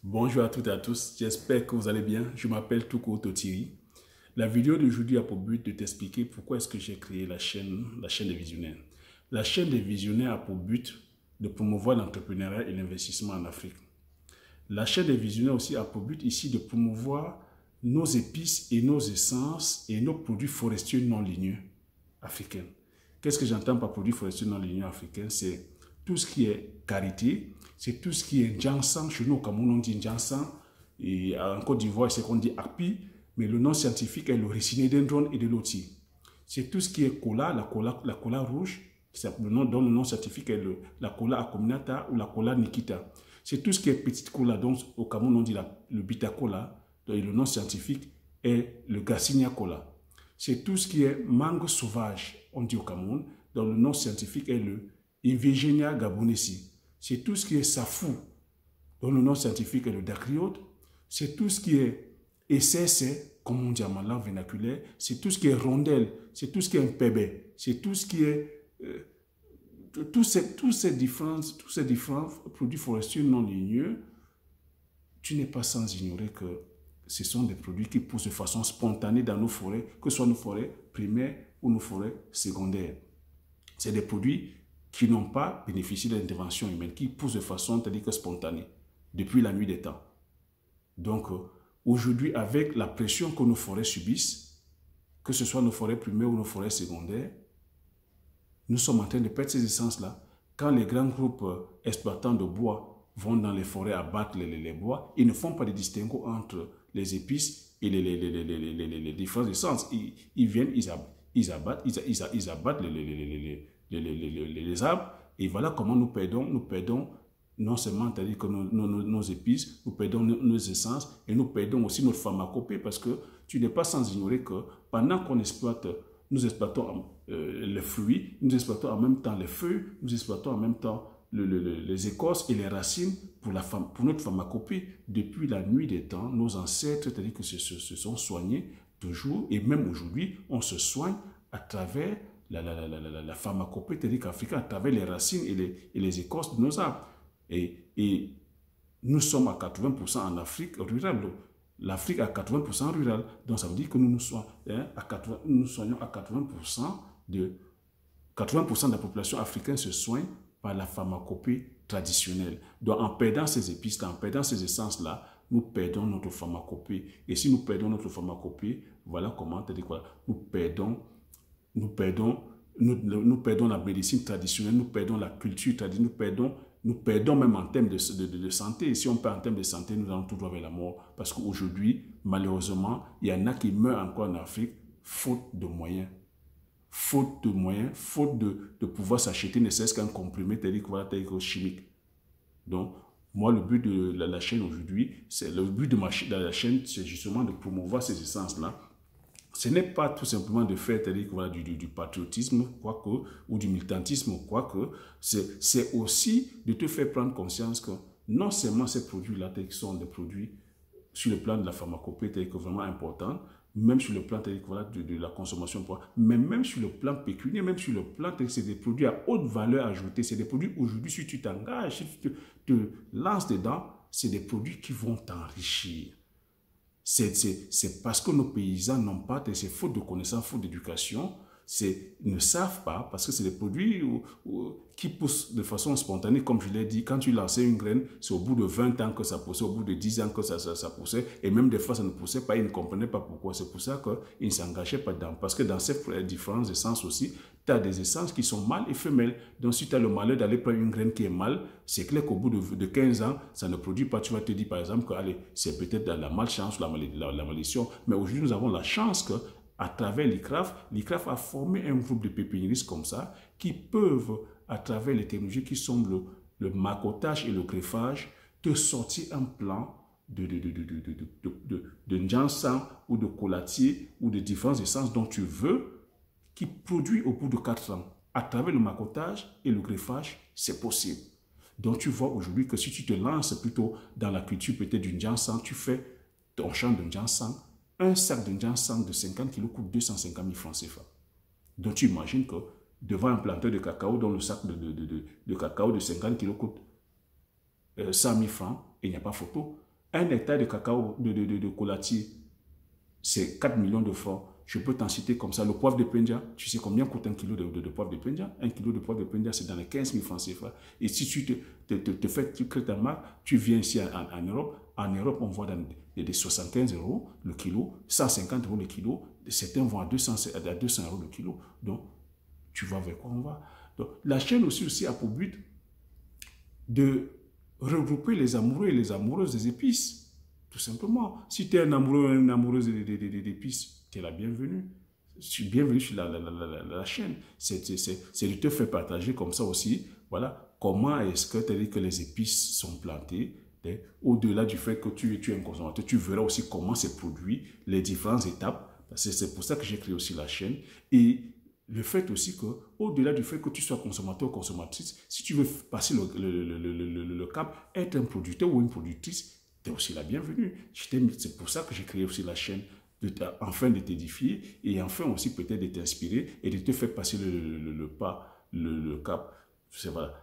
Bonjour à toutes et à tous, j'espère que vous allez bien. Je m'appelle Touko Totiri. La vidéo d'aujourd'hui a pour but de t'expliquer pourquoi est-ce que j'ai créé la chaîne des visionnaires. La chaîne des visionnaires a pour but de promouvoir l'entrepreneuriat et l'investissement en Afrique. La chaîne des visionnaires aussi a pour but ici de promouvoir nos épices et nos essences et nos produits forestiers non ligneux africains. Qu'est-ce que j'entends par produits forestiers non ligneux africains? C'est tout ce qui est karité, c'est tout ce qui est ginseng. Chez nous au Cameroun on dit ginseng, et en Côte d'Ivoire c'est qu'on dit api, mais le nom scientifique est le Riciniodendron edelotii. C'est tout ce qui est cola, la cola rouge, dont le nom scientifique est la cola acuminata ou la cola nikita. C'est tout ce qui est petite cola, donc au Cameroun on dit le bita cola, et le nom scientifique est le Garcinia cola. C'est tout ce qui est mangue sauvage, on dit au Cameroun, dont le nom scientifique est le Ivirginia gabonensis. C'est tout ce qui est safou, dont le nom scientifique est le dacryode. C'est tout ce qui est essai, comme on dit en langue vernaculaire. C'est tout ce qui est rondelle, c'est tout ce qui est un pébé, c'est tout ce qui est tous ces différents produits forestiers non ligneux. Tu n'es pas sans ignorer que ce sont des produits qui poussent de façon spontanée dans nos forêts, que ce soit nos forêts primaires ou nos forêts secondaires. C'est des produits qui n'ont pas bénéficié de l'intervention humaine, qui poussent de façon spontanée, depuis la nuit des temps. Donc, aujourd'hui, avec la pression que nos forêts subissent, que ce soit nos forêts primaires ou nos forêts secondaires, nous sommes en train de perdre ces essences-là. Quand les grands groupes exploitants de bois vont dans les forêts abattre les bois, ils ne font pas de distinguo entre les épices et les différentes essences. Ils viennent, ils abattent les arbres, et voilà comment nous perdons non seulement que nos épices, nous perdons nos essences, et nous perdons aussi notre pharmacopée, parce que tu n'es pas sans ignorer que pendant qu'on exploite, nous exploitons les fruits, nous exploitons en même temps les feuilles, nous exploitons en même temps les écorces et les racines pour notre pharmacopée. Depuis la nuit des temps, nos ancêtres, c'est-à-dire que se sont soignés toujours, et même aujourd'hui, on se soigne à travers la pharmacopée théorique africaine, à travers les racines et les écorces de nos arbres. Et nous sommes à 80% en Afrique rurale. L'Afrique à 80% rurale. Donc ça veut dire que nous soignons à 80% de la population africaine se soigne par la pharmacopée traditionnelle. Donc en perdant ces épices-là, en perdant ces essences-là, nous perdons notre pharmacopée. Et si nous perdons notre pharmacopée, voilà comment, nous perdons la médecine traditionnelle, nous perdons la culture traditionnelle, nous perdons même en termes de santé. Et si on perd en termes de santé, nous allons tout droit vers la mort. Parce qu'aujourd'hui, malheureusement, il y en a qui meurent encore en Afrique faute de moyens. Faute de pouvoir s'acheter ne serait-ce qu'un comprimé tel que chimique. Donc, moi, le but de la chaîne aujourd'hui, c'est la chaîne, c'est justement de promouvoir ces essences-là. Ce n'est pas tout simplement de faire du patriotisme, ou du militantisme, c'est aussi de te faire prendre conscience que non seulement ces produits-là sont des produits sur le plan de la pharmacopée vraiment importants, même sur le plan de la consommation, mais même sur le plan pécuniaire, même sur le plan, c'est des produits à haute valeur ajoutée, c'est des produits aujourd'hui, si tu t'engages, si tu te lances dedans, c'est des produits qui vont t'enrichir. C'est parce que nos paysans n'ont pas, c'est faute de connaissances, faute d'éducation, ne savent pas, parce que c'est des produits qui poussent de façon spontanée, comme je l'ai dit. Quand tu lançais une graine, c'est au bout de 20 ans que ça poussait, au bout de 10 ans que ça poussait, et même des fois ça ne poussait pas, ils ne comprenaient pas pourquoi. C'est pour ça qu'ils ne s'engageaient pas dedans, parce que dans ces différentes essences aussi, tu as des essences qui sont mâles et femelles. Donc si tu as le malheur d'aller prendre une graine qui est mâle, c'est clair qu'au bout de 15 ans, ça ne produit pas. Tu vas te dire par exemple que c'est peut-être la malchance, la malédiction, mais aujourd'hui nous avons la chance que à travers l'ICRAF a formé un groupe de pépiniéristes comme ça qui peuvent, à travers les technologies qui sont le macotage et le greffage, te sortir un plan de ginseng ou de colatier ou de différentes essences dont tu veux, qui produit au bout de 4 ans. À travers le macotage et le greffage, c'est possible. Donc tu vois aujourd'hui que si tu te lances plutôt dans la culture peut-être du ginseng, tu fais ton champ de ginseng, un sac de ginseng de 50 kg coûte 250 000 francs CFA. Donc tu imagines que devant un planteur de cacao dont le sac de cacao de 50 kg coûte 100 000 francs, et il n'y a pas photo. Un hectare de cacao, de collatier, c'est 4 millions de francs. Je peux t'en citer comme ça. Le poivre de Penja, tu sais combien coûte un kilo de poivre de Penja? Un kilo de poivre de Penja, c'est dans les 15 000 francs CFA. Et si tu tu crées ta marque, tu viens ici en Europe. En Europe, on voit dans des 75 € le kilo, 150 € le kilo. Certains vont à 200 € le kilo. Donc, tu vois vers quoi on va. Donc, la chaîne aussi a pour but de regrouper les amoureux et les amoureuses des épices. Tout simplement. Si tu es un amoureux ou une amoureuse d'épices, tu es la bienvenue. Je suis bienvenu sur la chaîne. C'est de te faire partager comme ça aussi. Voilà. Comment est-ce que tu as dit que les épices sont plantées? Au-delà du fait que tu es un consommateur, tu verras aussi comment c'est produit, les différentes étapes. C'est pour ça que j'ai créé aussi la chaîne. Et le fait aussi que, au-delà du fait que tu sois consommateur ou consommatrice, si tu veux passer le cap, être un producteur ou une productrice, tu es aussi la bienvenue. C'est pour ça que j'ai créé aussi la chaîne, afin de t'édifier et enfin aussi peut-être de t'inspirer et de te faire passer le cap. Voilà.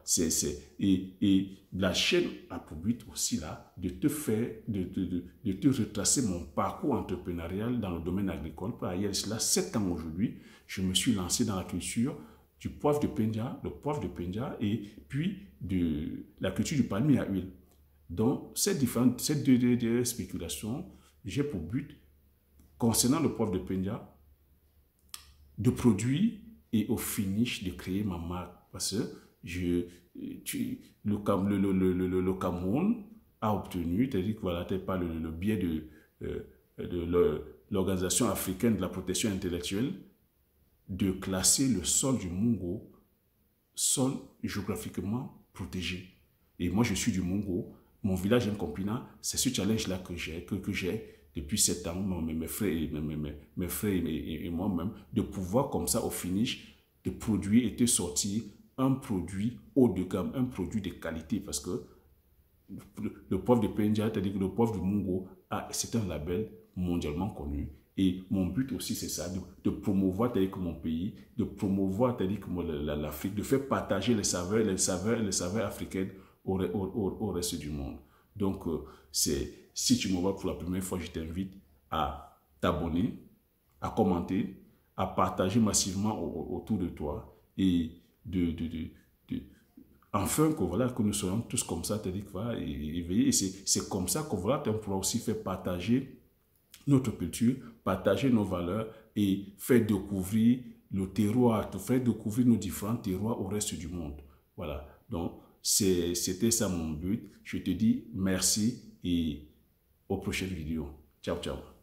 Et la chaîne a pour but aussi là de te faire, de te retracer mon parcours entrepreneurial dans le domaine agricole. Il y a cela 7 ans aujourd'hui, je me suis lancé dans la culture du poivre de Penja, le poivre de Penja et puis de la culture du palmier à huile. Donc, ces deux spéculations, j'ai pour but, concernant le poivre de Penja, de produire et au finish de créer ma marque. Parce que le Cameroun a obtenu, c'est-à-dire que voilà, par le biais de l'Organisation africaine de la protection intellectuelle, de classer le sol du Mungo, sol géographiquement protégé. Et moi, je suis du Mungo. Mon village Nkompina, c'est ce challenge-là que j'ai depuis 7 ans, mes frères et moi-même, de pouvoir comme ça, au finish, de produire et de sortir un produit haut de gamme, un produit de qualité, parce que le poivre de Penja, c'est-à-dire que le poivre du Mungo, c'est un label mondialement connu. Et mon but aussi, c'est ça, de promouvoir tel que mon pays, de promouvoir tel que l'Afrique, de faire partager les saveurs africaines au reste du monde. Donc, si tu me vois pour la première fois, je t'invite à t'abonner, à commenter, à partager massivement autour de toi et enfin que nous soyons tous comme ça, c'est-à-dire que voilà, et c'est comme ça qu'on pourra aussi faire partager notre culture, partager nos valeurs et faire découvrir le terroir, faire découvrir nos différents terroirs au reste du monde. Voilà, donc c'était ça mon but. Je te dis merci et aux prochaines vidéos. Ciao, ciao.